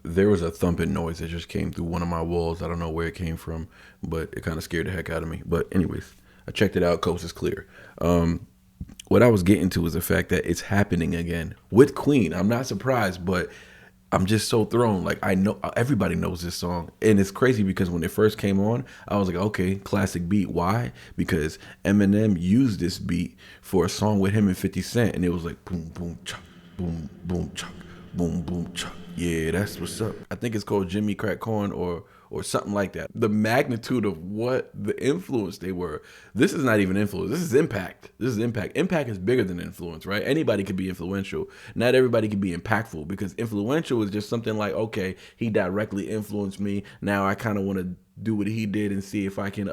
there was a thumping noise that just came through one of my walls. I don't know where it came from, but it kind of scared the heck out of me. But anyways, I checked it out. Coast is clear. What I was getting to is the fact that it's happening again with Queen. I'm not surprised, but I'm just so thrown. Like, I know everybody knows this song, and it's crazy because when it first came on, I was like, okay, classic beat. Why? Because Eminem used this beat for a song with him and 50 Cent, and it was like boom boom chuck, boom boom chuck, boom boom chuck. Yeah, that's what's up. I think it's called Jimmy Crack Corn or something like that. The magnitude of what the influence they were. This is not even influence. This is impact. This is impact. Impact is bigger than influence, right? Anybody could be influential. Not everybody can be impactful, because influential is just something like, okay, he directly influenced me. Now I kind of want to do what he did and see if I can,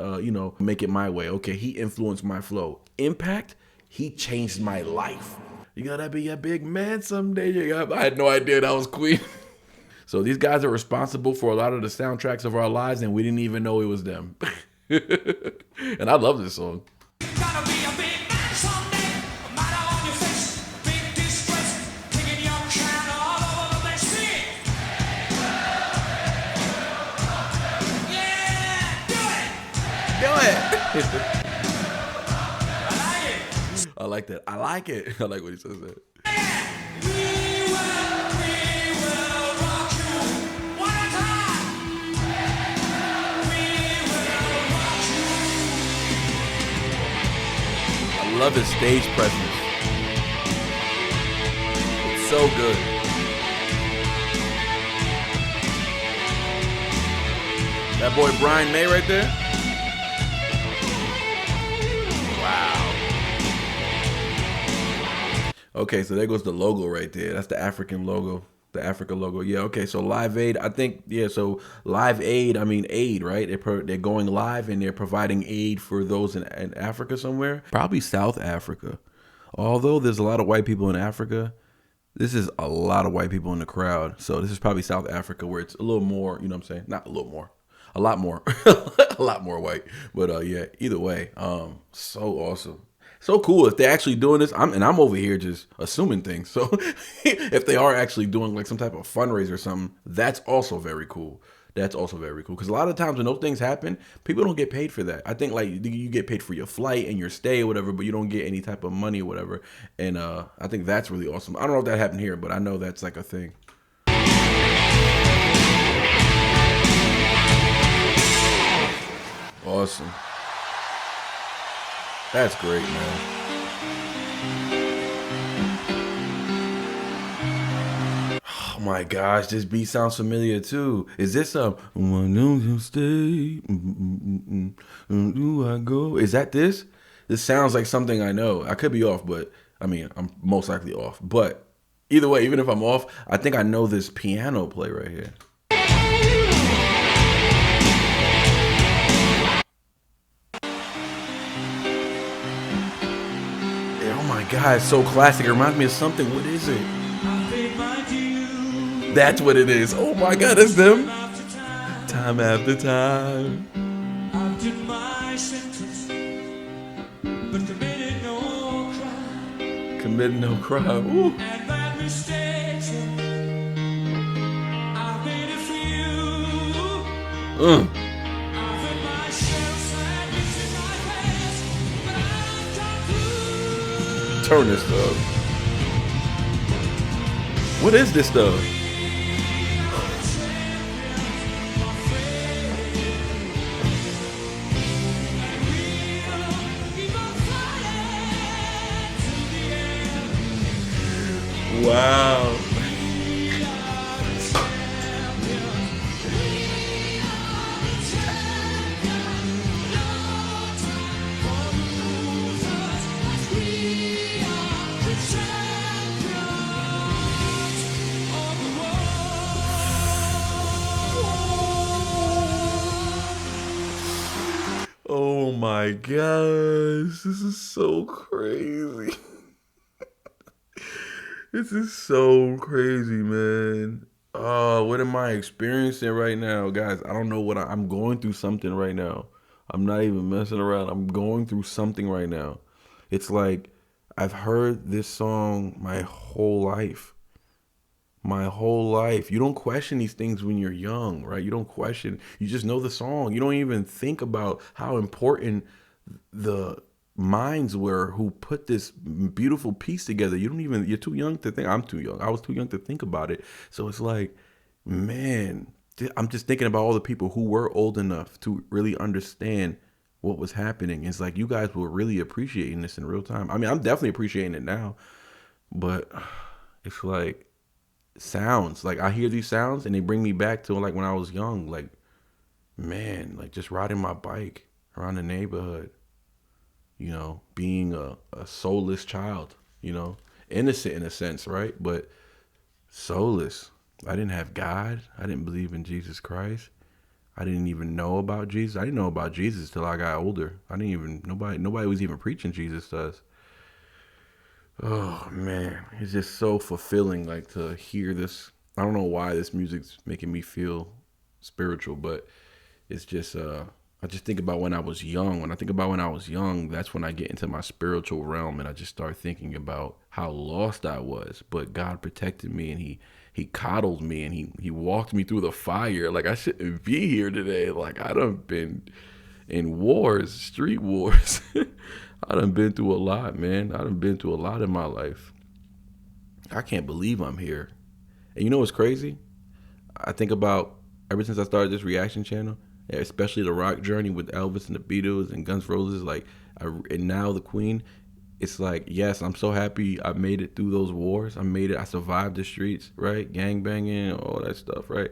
make it my way. Okay, he influenced my flow. Impact, he changed my life. You gotta be a big man someday. I had no idea that was Queen. So these guys are responsible for a lot of the soundtracks of our lives, and we didn't even know it was them. And I love this song. Gotta be a big man someday. A matter on your face, big distress, taking your crown all over the place. Yeah, do it. I like that. I like it. I like what he says there. I love his stage presence. It's so good. That boy Brian May right there. Wow. Okay, so there goes the logo right there. That's the African logo. The Africa logo. Yeah, okay. So Live Aid, I think, yeah, so Live Aid, I mean aid, right? They're going live and they're providing aid for those in Africa somewhere. Probably South Africa. Although there's a lot of white people in Africa, this is a lot of white people in the crowd. So this is probably South Africa, where it's a little more, you know what I'm saying? Not a little more. A lot more. A lot more white. But yeah, either way, so awesome. So cool if they're actually doing this. I'm over here just assuming things. So if they are actually doing like some type of fundraiser or something, that's also very cool. That's also very cool, because a lot of times when those things happen, people don't get paid for that. I think like you get paid for your flight and your stay or whatever, but you don't get any type of money or whatever. And I think that's really awesome. I don't know if that happened here, but I know that's like a thing. Awesome. That's great, man. Oh my gosh, this beat sounds familiar too. Is this why don't you stay? Do I go? Is that this? This sounds like something I know. I could be off, but I mean, I'm most likely off. But either way, even if I'm off, I think I know this piano play right here. Oh my God, it's so classic. It reminds me of something. What is it? That's what it is. Oh my God, it's them. Time after time. Committed no crime. Ooh. Turn this up. What is this stuff? Wow. Oh my gosh, this is so crazy. This is so crazy, man. Oh, what am I experiencing right now, guys? I don't know what I'm going through something right now. I'm not even messing around. I'm going through something right now. It's like I've heard this song my whole life. my whole life. You don't question these things when you're young, right? You don't question. You just know the song. You don't even think about how important the minds were who put this beautiful piece together. You don't even. You're too young to think. I'm too young. I was too young to think about it. So it's like, man, I'm just thinking about all the people who were old enough to really understand what was happening. It's like you guys were really appreciating this in real time. I mean, I'm definitely appreciating it now, but it's like sounds. Like I hear these sounds and they bring me back to like when I was young. Like, man, like just riding my bike around the neighborhood, being a soulless child, innocent in a sense, right? But soulless. I didn't have God. I didn't believe in Jesus Christ. I didn't even know about Jesus. I didn't know about Jesus till I got older. I didn't even nobody was even preaching Jesus to us. Oh man, it's just so fulfilling like to hear this. I don't know why this music's making me feel spiritual, but it's just I just think about when I was young. When I think about when I was young, that's when I get into my spiritual realm and I just start thinking about how lost I was. But God protected me and he coddled me and he walked me through the fire. Like I shouldn't be here today. Like I done been in wars, street wars. I done been through a lot, man. I done been through a lot in my life. I can't believe I'm here. And you know what's crazy? I think about ever since I started this reaction channel, especially the rock journey with Elvis and the Beatles and Guns N' Roses, and now the Queen. It's like, yes, I'm so happy I made it through those wars. I made it. I survived the streets, right? Gang banging, all that stuff, right?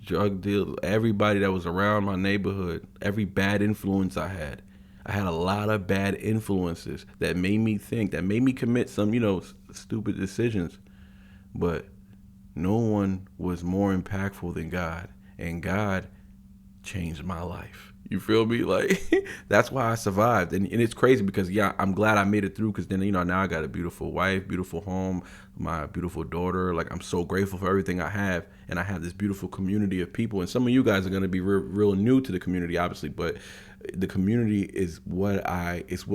Drug deals, everybody that was around my neighborhood, every bad influence I had. I had a lot of bad influences that made me think, that made me commit some, stupid decisions. But no one was more impactful than God. And God changed my life. You feel me? Like, that's why I survived. And it's crazy because, yeah, I'm glad I made it through because then, now I got a beautiful wife, beautiful home, my beautiful daughter. Like, I'm so grateful for everything I have. And I have this beautiful community of people. And some of you guys are going to be real new to the community, obviously. But the community is what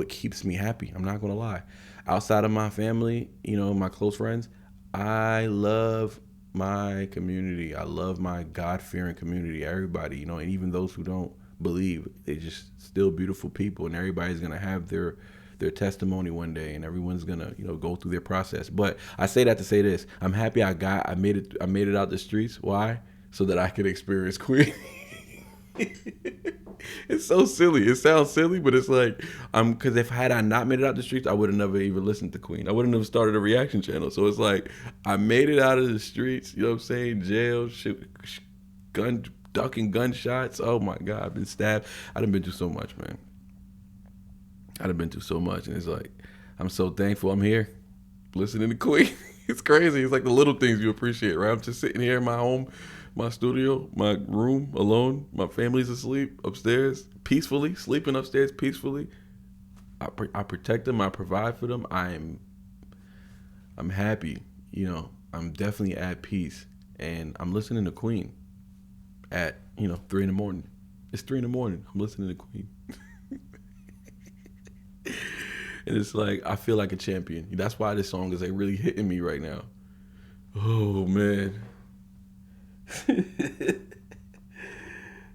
keeps me happy. I'm not going to lie. Outside of my family, my close friends, I love my community. I love my God-fearing community. Everybody, and even those who don't believe, they just still beautiful people, and everybody's gonna have their testimony one day, and everyone's gonna go through their process. But I say that to say this: I'm happy I made it out the streets. Why? So that I could experience Queen. It's so silly. It sounds silly, but it's like because if I not made it out the streets, I would have never even listened to Queen. I would have never started a reaction channel. So it's like I made it out of the streets. You know what I'm saying? Jail, ducking gunshots. Oh my God, I've been stabbed. I done been through so much, man. I done been through so much, and it's like I'm so thankful I'm here, listening to Queen. It's crazy. It's like the little things you appreciate, right? I'm just sitting here in my home, my studio, my room, alone. My family's asleep upstairs, peacefully, sleeping upstairs peacefully. I protect them. I provide for them. I'm happy. I'm definitely at peace, and I'm listening to Queen at 3 in the morning. It's 3 in the morning. I'm listening to Queen. And it's like I feel like a champion. That's why this song is like really hitting me right now. Oh man.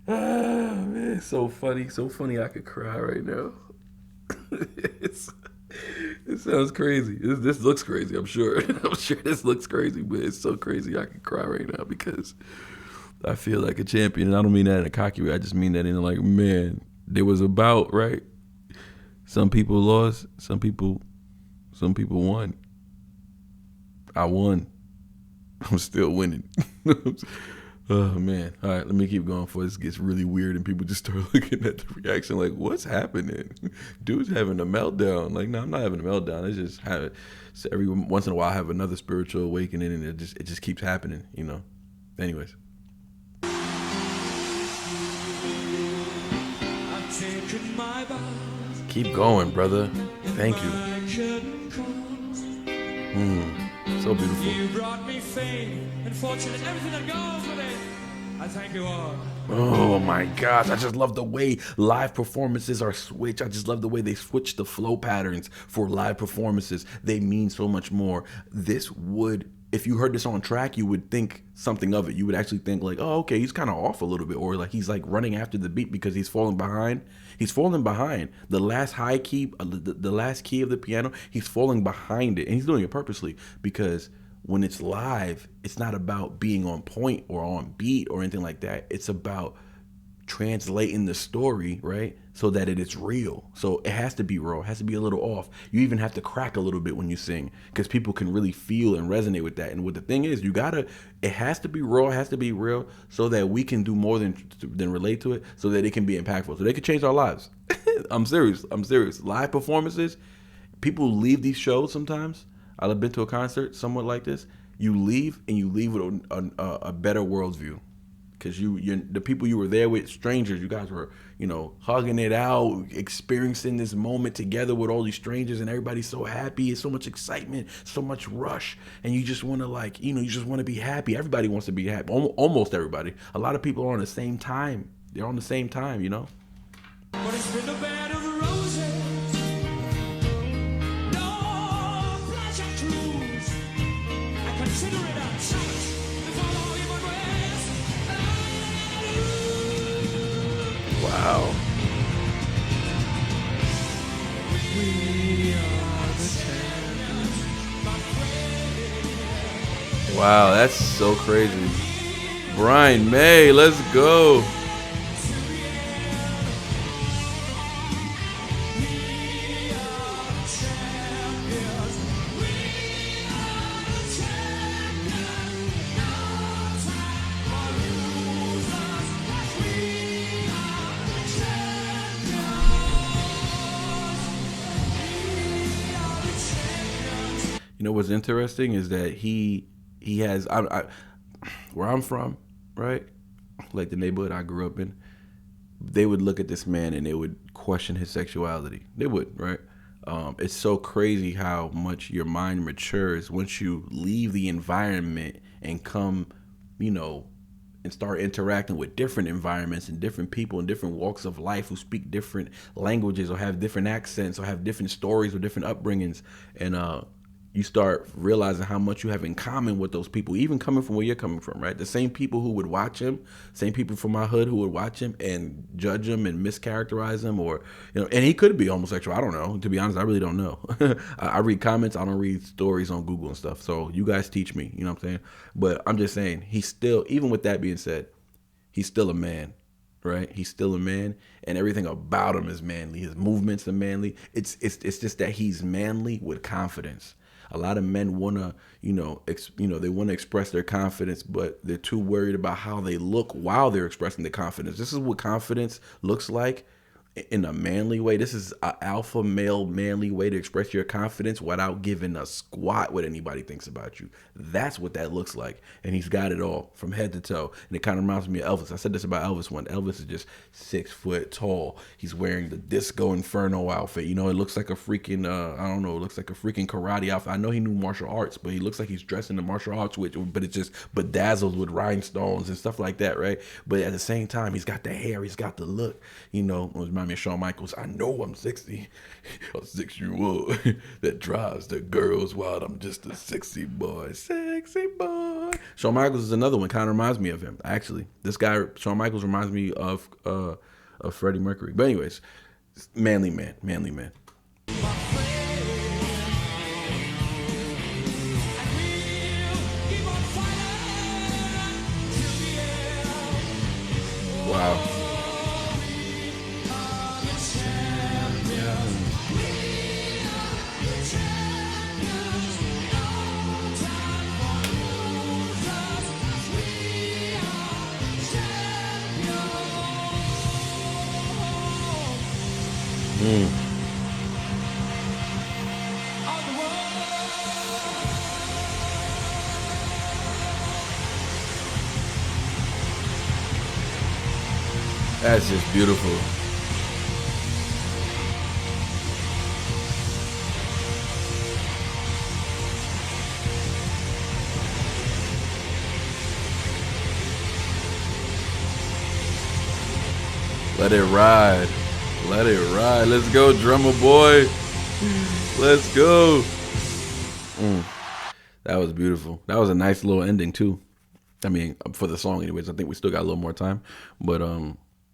Ah, man, it's so funny. So funny I could cry right now. It sounds crazy. This looks crazy, I'm sure. I'm sure this looks crazy, but it's so crazy I could cry right now because I feel like a champion. And I don't mean that in a cocky way. I just mean that in like, man, there was a bout, right? Some people lost, some people won. I won. I'm still winning. Oh man. All right, let me keep going before this gets really weird and people just start looking at the reaction like, what's happening? Dude's having a meltdown. Like, no, I'm not having a meltdown. It's just so every once in a while I have another spiritual awakening and it just keeps happening, Anyways. Keep going, brother. Thank you. So beautiful. You brought me fame and fortune and everything that goes with it. I thank you all. Oh my gosh, I just love the way live performances are switched. I just love the way they switch the flow patterns for live performances. They mean so much more. This would if you heard this on track, you would think something of it. You would actually think like, oh, okay, he's kind of off a little bit, or like he's like running after the beat because he's falling behind. He's falling behind the last high key, the last key of the piano. He's falling behind it, and he's doing it purposely because when it's live, it's not about being on point or on beat or anything like that. It's about translating the story, right? So that it is real. So it has to be raw. It has to be a little off. You even have to crack a little bit when you sing because people can really feel and resonate with that. And what the thing is, it has to be raw. It has to be real so that we can do more than relate to it, so that it can be impactful, so they can change our lives. I'm serious. Live performances, people leave these shows sometimes. I've been to a concert somewhat like this. You leave and you leave with a better worldview. Because the people you were there with, strangers, you guys were, hugging it out, experiencing this moment together with all these strangers, and everybody's so happy. It's so much excitement, so much rush, and you just want to you just want to be happy. Everybody wants to be happy. Almost everybody. A lot of people are on the same time. They're on the same time, But it's been a bed of roses, no pleasure cruise. I consider it a challenge to follow human ways. Wow. We are the champions, my friend. Wow, that's so crazy. Brian May, let's go. You know what's interesting is that he has where I'm from, right? Like the neighborhood I grew up in, they would look at this man and they would question his sexuality. They would, right? It's so crazy how much your mind matures once you leave the environment and come, and start interacting with different environments and different people in different walks of life who speak different languages or have different accents or have different stories or different upbringings. And you start realizing how much you have in common with those people, even coming from where you're coming from, right? The same people who would watch him, same people from my hood who would watch him and judge him and mischaracterize him, or, and he could be homosexual. I don't know. To be honest, I really don't know. I read comments. I don't read stories on Google and stuff. So you guys teach me, you know what I'm saying? But I'm just saying, he's still, even with that being said, he's still a man, right? He's still a man, and everything about him is manly. His movements are manly. It's just that he's manly with confidence. A lot of men wanna, they want to express their confidence, but they're too worried about how they look while they're expressing their confidence. This is what confidence looks like in a manly way. This is an alpha male manly way to express your confidence without giving a squat what anybody thinks about you. That's what that looks like. And he's got it all from head to toe. And it kind of reminds me of Elvis. I said this about Elvis one. Elvis is just 6 foot tall. He's wearing the Disco Inferno outfit. It looks like a freaking, it looks like a freaking karate outfit. I know he knew martial arts, but he looks like he's dressed in the martial arts, but it's just bedazzled with rhinestones and stuff like that, right? But at the same time, he's got the hair, he's got the look, it reminds me of Shawn Michaels. I know I'm 60, a 6-year-old that drives the girls wild. I'm just a sexy boy, sexy boy. Shawn Michaels is another one. Kind of reminds me of him, actually. This guy, Shawn Michaels, reminds me of Freddie Mercury. But anyways, manly man. Wow. That's just beautiful. Let it ride. Let it ride. Let's go, drummer boy. Let's go. That was beautiful. That was a nice little ending too. I mean, for the song, anyways. I think we still got a little more time, but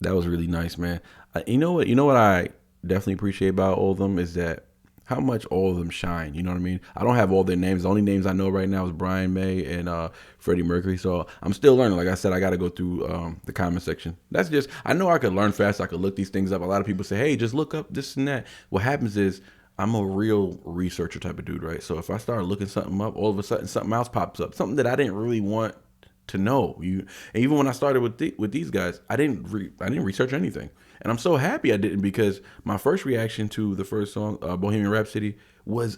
that was really nice, man. You know what? You know what I definitely appreciate about all of them is that how much all of them shine. You know what I mean? I don't have all their names. The only names I know right now is Brian May and Freddie Mercury. So I'm still learning. Like I said, I got to go through the comment section. That's just I know I could learn fast. I could look these things up. A lot of people say, "Hey, just look up this and that." What happens is I'm a real researcher type of dude, right? So if I start looking something up, all of a sudden something else pops up, something that I didn't really want to know. And even when I started with these guys, I didn't research anything, and I'm so happy I didn't because my first reaction to the first song, Bohemian Rhapsody, was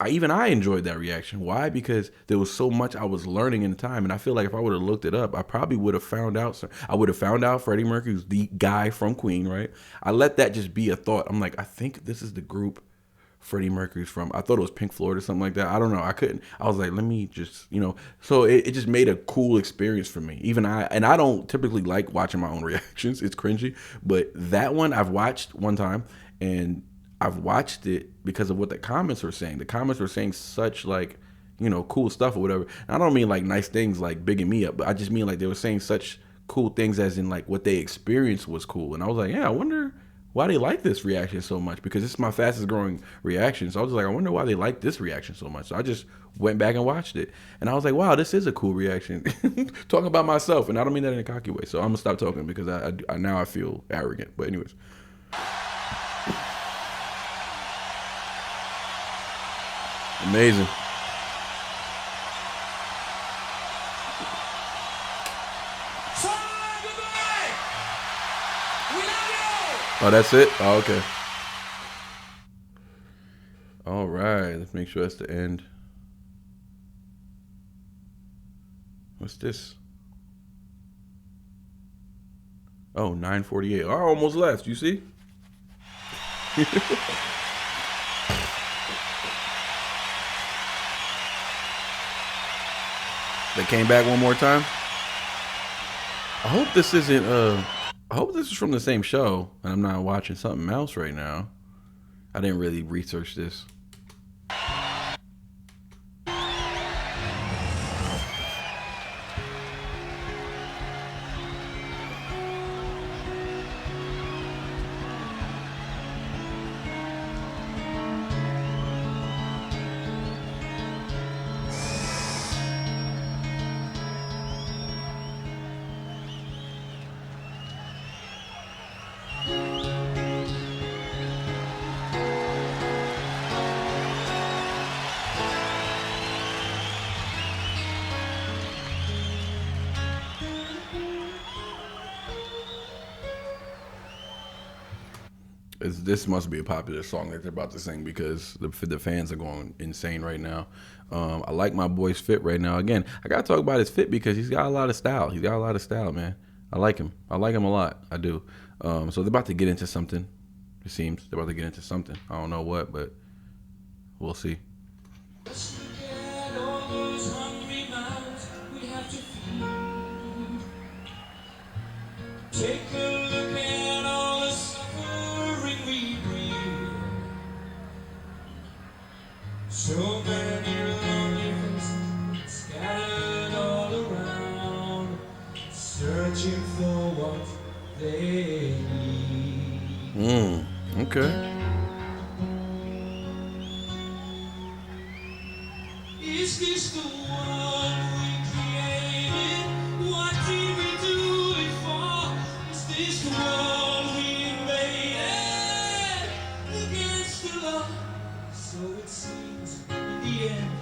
I enjoyed that reaction. Why? Because there was so much I was learning in the time, and I feel like if I would have looked it up, I probably would have found out. I would have found out Freddie Mercury was the guy from Queen, right? I let that just be a thought. I'm like, I think this is the group Freddie Mercury's from. I thought it was Pink Floyd or something like that. I don't know. I couldn't. I was like, let me just, So it just made a cool experience for me. I don't typically like watching my own reactions. It's cringy. But that one I've watched one time, and I've watched it because of what the comments were saying. The comments were saying such like, cool stuff or whatever. And I don't mean like nice things like bigging me up, but I just mean like they were saying such cool things as in like what they experienced was cool. And I was like, yeah, I wonder why they like this reaction so much because this is my fastest growing reaction. So I was like, I wonder why they like this reaction so much. So I just went back and watched it, and I was like, wow, this is a cool reaction. Talking about myself, and I don't mean that in a cocky way. So I'm gonna stop talking because I now I feel arrogant. But anyways, amazing. So, goodbye. We love Oh, that's it. Oh, okay. All right. Let's make sure that's the end. What's this? Oh, 9:48. I almost left. You see? They came back one more time. I hope this isn't. I hope this is from the same show, and I'm not watching something else right now. I didn't really research this. This must be a popular song that they're about to sing because the fans are going insane right now. I like my boy's fit right now. Again, I gotta talk about his fit because he's got a lot of style. He's got a lot of style, man. I like him. I like him a lot. I do. So they're about to get into something. It seems they're about to get into something. I don't know what, but we'll see. Let's forget all those hungry mouths we have to feed. Take a look at all the suffering we breed. So many lonely faces scattered all around, searching for what they need. Okay. Is this the one we created? What did we do before? Is this the world we invaded? Against the law, so it seems in the end.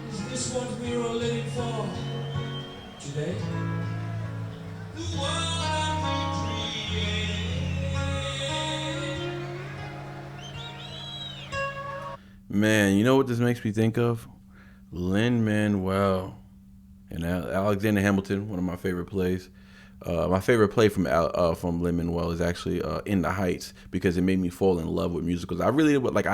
Is this what we're all living for today? The world we created. Man, you know what this makes me think of? Lin Manuel and Alexander Hamilton, one of my favorite plays. My favorite play from Lin Manuel is actually In the Heights because it made me fall in love with musicals. I really like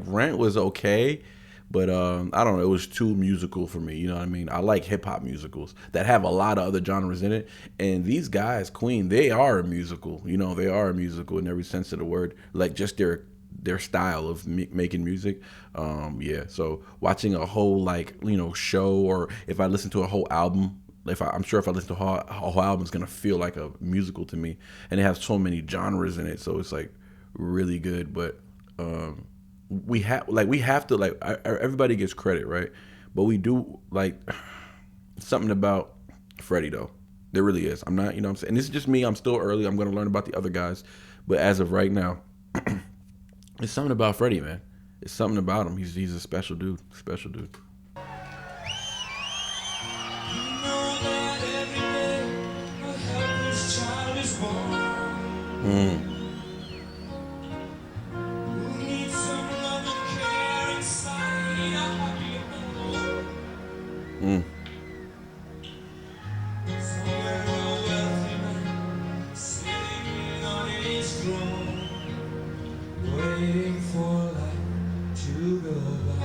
Rent was okay, but I don't know, it was too musical for me. You know what I mean? I like hip hop musicals that have a lot of other genres in it, and these guys, Queen, they are a musical. They are a musical in every sense of the word. Like just their style of making music. Yeah, so watching a whole like show, or if I listen to a whole album, I'm sure if I listen to a whole album, it's gonna feel like a musical to me, and it has so many genres in it, so it's like really good. But um, we have to like everybody gets credit, right? But we do like something about Freddie though. There really is. I'm not, what I'm saying. And this is just me. I'm still early. I'm gonna learn about the other guys, but as of right now, it's something about Freddie, man. It's something about him. He's a special dude. Special dude. Know that every day a helpless child is born Mm, who needs some love and care inside a happy home. mm, Somewhere a wealthy man sitting on his throne, waiting for life to go by.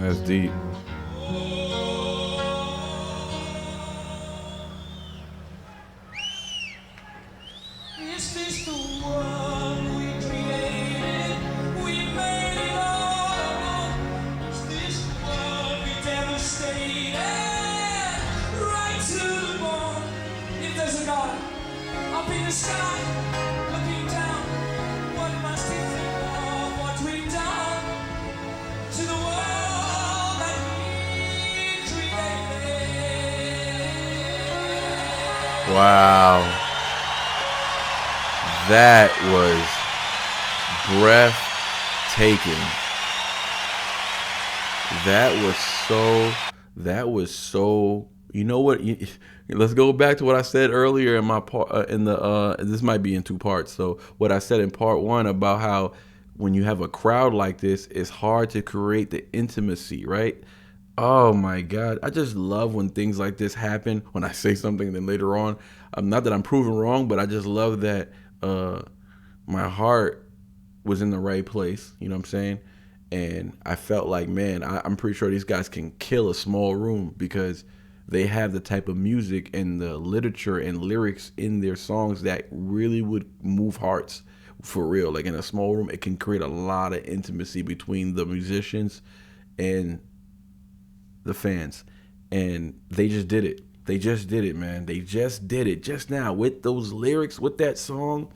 that's deep. Is this the world we created? We made it all. Is this the world we devastated? Right to the bone. If there's a God up in the sky, looking down, what must he think of what we've done to the world that he created? Wow, that was breathtaking. That was so. That was so. You know what? Let's go back to what I said earlier in my part. In the this might be in two parts. So what I said in part one about how when you have a crowd like this, it's hard to create the intimacy, right? Oh my God. I just love when things like this happen. When I say something, then later on, not that I'm proven wrong, but I just love that uh, my heart was in the right place. You know what I'm saying? And I felt like, man, I'm pretty sure these guys can kill a small room because they have the type of music and the literature and lyrics in their songs that really would move hearts for real. Like in a small room, it can create a lot of intimacy between the musicians and the fans. And they just did it. They just did it, man. They just did it just now with those lyrics, with that song.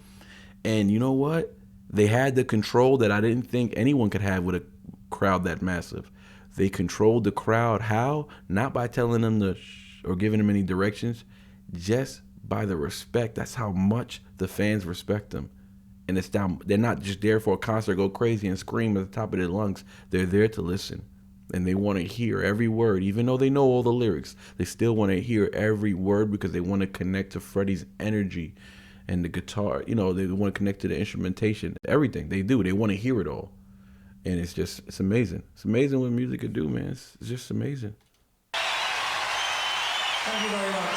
And you know what? They had the control that I didn't think anyone could have with a crowd that massive. They controlled the crowd. How? Not by telling them to or giving them any directions, just by the respect. That's how much the fans respect them. And it's down. They're not just there for a concert, go crazy and scream at the top of their lungs. They're there to listen, and they want to hear every word, even though they know all the lyrics. They still want to hear every word because they want to connect to Freddie's energy and the guitar. They want to connect to the instrumentation, everything they do. They want to hear it all, and it's amazing. It's amazing what music could do, man. It's just amazing. Thank you very much.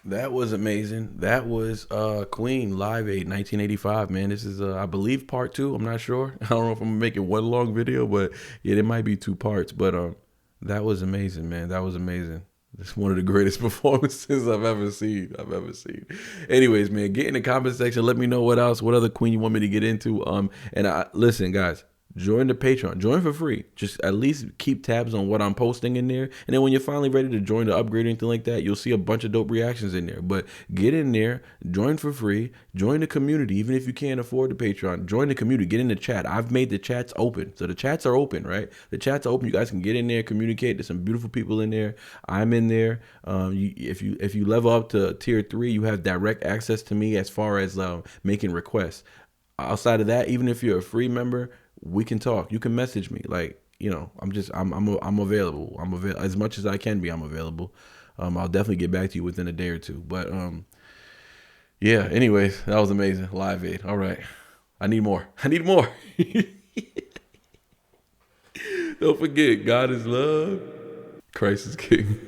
That was amazing. That was Queen Live Aid 1985, man. This is I believe part two. I'm not sure. I don't know if I'm gonna make it one long video, but yeah, there might be two parts. But that was amazing, man. That was amazing. It's one of the greatest performances I've ever seen. Anyways, man, get in the comment section. Let me know what other Queen you want me to get into. And listen, guys. Join the Patreon. Join for free. Just at least keep tabs on what I'm posting in there. And then when you're finally ready to join the upgrade or anything like that, you'll see a bunch of dope reactions in there. But get in there, join for free, join the community. Even if you can't afford the Patreon, join the community. Get in the chat. I've made the chats open. So the chats are open, right? The chats are open. You guys can get in there, communicate. There's some beautiful people in there. I'm in there. If you level up to tier 3, you have direct access to me as far as making requests. Outside of that, even if you're a free member, we can talk. You can message me. Like, I'm available. I'm available as much as I can be. I'm available. I'll definitely get back to you within a day or two. But yeah. Anyways, that was amazing. Live Aid. All right. I need more. Don't forget, God is love. Christ is King.